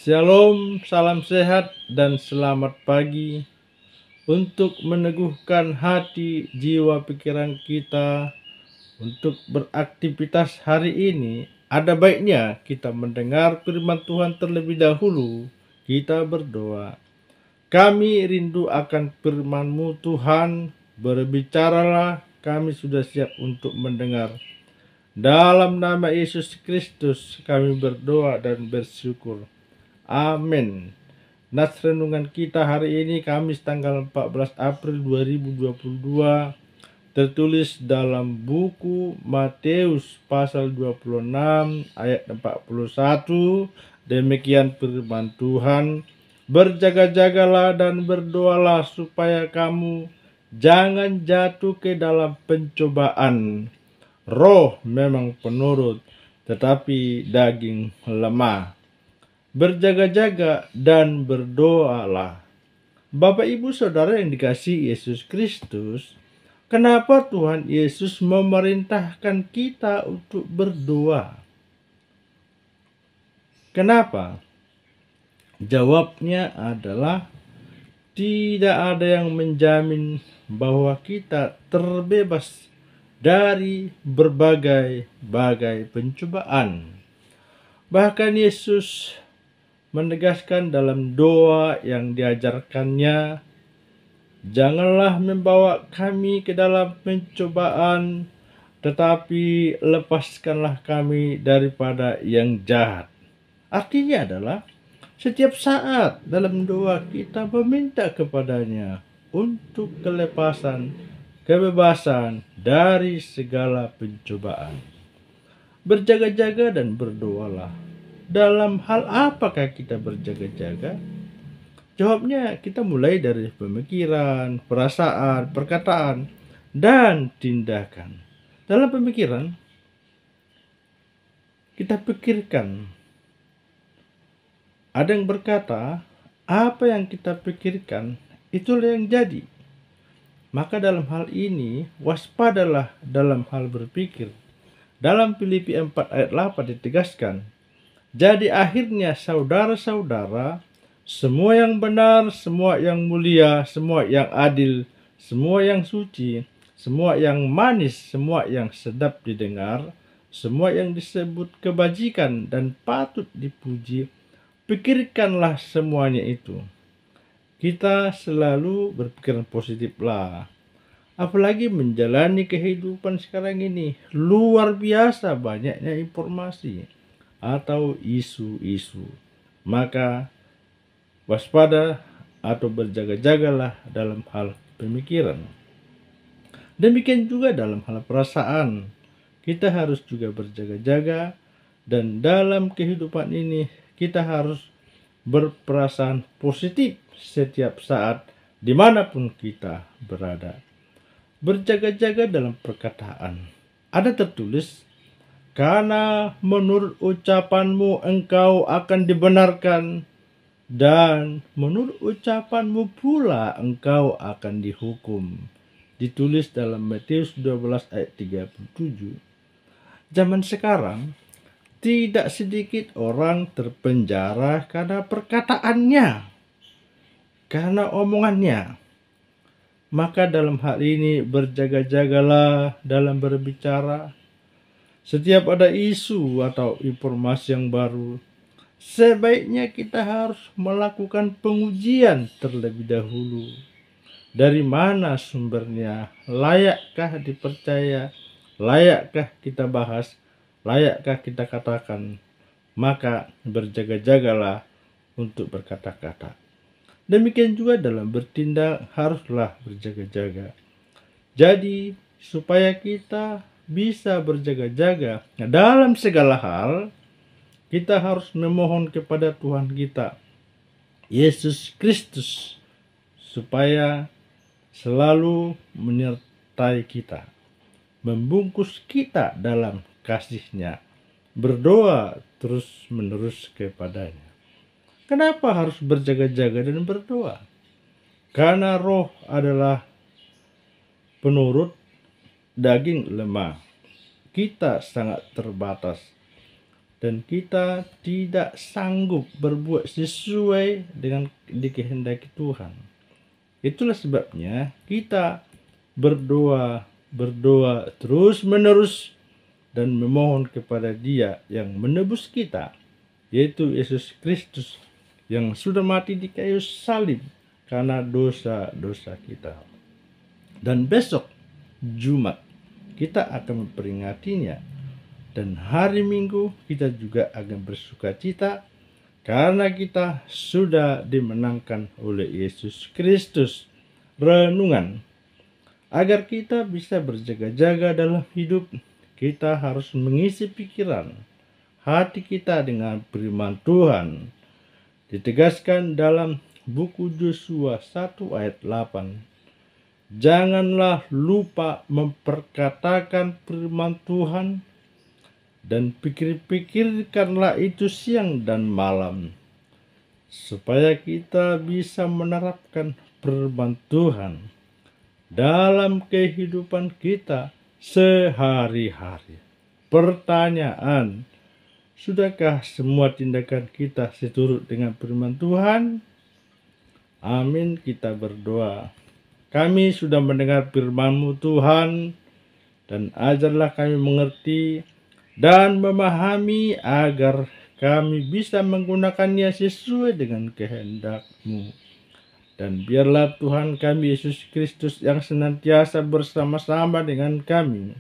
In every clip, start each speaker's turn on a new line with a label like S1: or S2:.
S1: Shalom, salam sehat dan selamat pagi. Untuk meneguhkan hati, jiwa, pikiran kita untuk beraktivitas hari ini, ada baiknya kita mendengar firman Tuhan terlebih dahulu. Kita berdoa. Kami rindu akan firman-Mu Tuhan, berbicaralah, kami sudah siap untuk mendengar. Dalam nama Yesus Kristus kami berdoa dan bersyukur. Amin. Nats renungan kita hari ini Kamis tanggal 14 April 2022 tertulis dalam buku Matius pasal 26 ayat 41. Demikian firman Tuhan, berjaga-jagalah dan berdoalah supaya kamu jangan jatuh ke dalam pencobaan. Roh memang penurut, tetapi daging lemah. Berjaga-jaga dan berdoalah. Bapak, Ibu, Saudara yang dikasihi Yesus Kristus, kenapa Tuhan Yesus memerintahkan kita untuk berdoa? Kenapa? Jawabnya adalah tidak ada yang menjamin bahwa kita terbebas dari berbagai-bagai pencobaan. Bahkan Yesus menegaskan dalam doa yang diajarkannya, janganlah membawa kami ke dalam pencobaan, tetapi lepaskanlah kami daripada yang jahat. Artinya adalah setiap saat dalam doa kita meminta kepadanya untuk kelepasan, kebebasan dari segala pencobaan. Berjaga-jaga dan berdoalah. Dalam hal apakah kita berjaga-jaga? Jawabnya kita mulai dari pemikiran, perasaan, perkataan, dan tindakan. Dalam pemikiran, kita pikirkan. Ada yang berkata, apa yang kita pikirkan, itulah yang jadi. Maka dalam hal ini, waspadalah dalam hal berpikir. Dalam Filipi 4 ayat 8 ditegaskan, jadi akhirnya saudara-saudara, semua yang benar, semua yang mulia, semua yang adil, semua yang suci, semua yang manis, semua yang sedap didengar, semua yang disebut kebajikan dan patut dipuji, pikirkanlah semuanya itu. Kita selalu berpikiran positif lah. Apalagi menjalani kehidupan sekarang ini, luar biasa banyaknya informasi atau isu-isu. Maka waspada atau berjaga-jagalah dalam hal pemikiran. Demikian juga dalam hal perasaan. Kita harus juga berjaga-jaga, dan dalam kehidupan ini kita harus berperasaan positif setiap saat dimanapun kita berada. Berjaga-jaga dalam perkataan. Ada tertulis, karena menurut ucapanmu engkau akan dibenarkan, dan menurut ucapanmu pula engkau akan dihukum. Ditulis dalam Matius 12 ayat 37. Zaman sekarang, tidak sedikit orang terpenjara karena perkataannya, karena omongannya. Maka dalam hal ini berjaga-jagalah dalam berbicara. Setiap ada isu atau informasi yang baru, sebaiknya kita harus melakukan pengujian terlebih dahulu. Dari mana sumbernya? Layakkah dipercaya? Layakkah kita bahas? Layakkah kita katakan? Maka berjaga-jagalah untuk berkata-kata. Demikian juga dalam bertindak haruslah berjaga-jaga. Jadi supaya kita bisa berjaga-jaga dalam segala hal, kita harus memohon kepada Tuhan kita Yesus Kristus supaya selalu menyertai kita, membungkus kita dalam kasih-Nya, berdoa terus-menerus kepadanya. Kenapa harus berjaga-jaga dan berdoa? Karena roh adalah penurut, daging lemah. Kita sangat terbatas. dan kita tidak sanggup berbuat sesuai dengan dikehendaki Tuhan. Itulah sebabnya kita berdoa terus menerus dan memohon kepada Dia yang menebus kita, yaitu Yesus Kristus yang sudah mati di kayu salib karena dosa-dosa kita. Dan besok Jumat kita akan memperingatinya, dan hari Minggu kita juga akan bersukacita karena kita sudah dimenangkan oleh Yesus Kristus. Renungan: agar kita bisa berjaga-jaga dalam hidup, kita harus mengisi pikiran, hati kita dengan firman Tuhan. Ditegaskan dalam buku Yosua 1 ayat 8. Janganlah lupa memperkatakan firman Tuhan, dan pikir-pikirkanlah itu siang dan malam, supaya kita bisa menerapkan firman Tuhan dalam kehidupan kita sehari-hari. Pertanyaan: sudahkah semua tindakan kita seturut dengan firman Tuhan? Amin. Kita berdoa. Kami sudah mendengar firman-Mu Tuhan, dan ajarlah kami mengerti dan memahami agar kami bisa menggunakannya sesuai dengan kehendak-Mu. Dan biarlah Tuhan kami Yesus Kristus yang senantiasa bersama-sama dengan kami,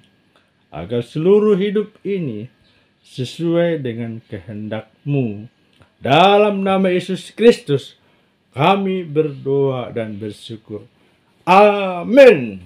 S1: agar seluruh hidup ini sesuai dengan kehendak-Mu. Dalam nama Yesus Kristus kami berdoa dan bersyukur. Amin.